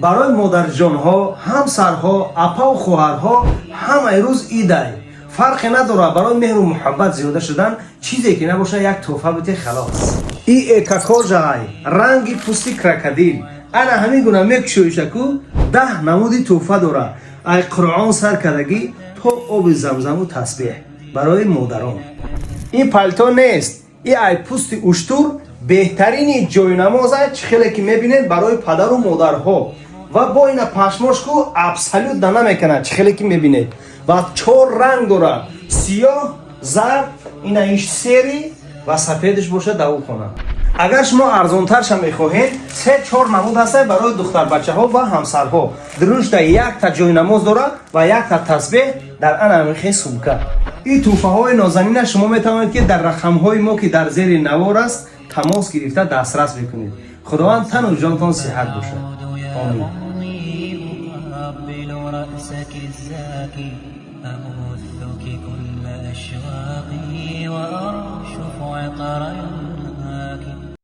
برای مادرجان‌ها، همسرها، اپا و خواهرها همه روز ایده. فرقی نداره، برای مهر و محبت زیاده شدن چیزی که نباشه یک تحفه بده خلاص. ای اکاکوجای رنگی پوستی کراکادیل انا همین گونه میکشویشه که 10 نمودی تحفه داره. ای قرآن سر کردگی تو آب زمزم و تسبیح برای مادران. این پالتو نیست، این ای پوستی اشتر بهترین جای نماز است خیلی که میبینید برای پدر و مادرها و با این پشماش کو ابسولوت دانه میکنه خیلی که میبینید و 4 رنگ داره، سیاه، زرد، ایش سری و سفیدش باشه دو کنه. اگر شما ارزانترش هم میخواهید 3-4 نمود هست برای دختر بچه ها و همسرها. درش در یک تا جای نماز داره و یک تا تسبیح در ان امیخه سومکه. این توفه های نازنین شما میتوانید که در رقم های ما که در زیر نوار است تماس گرفته دسترس بکنید. خداوند تن و جانتان صحت باشه. آمین. رأسك الزاكي أمثك كل أشواقي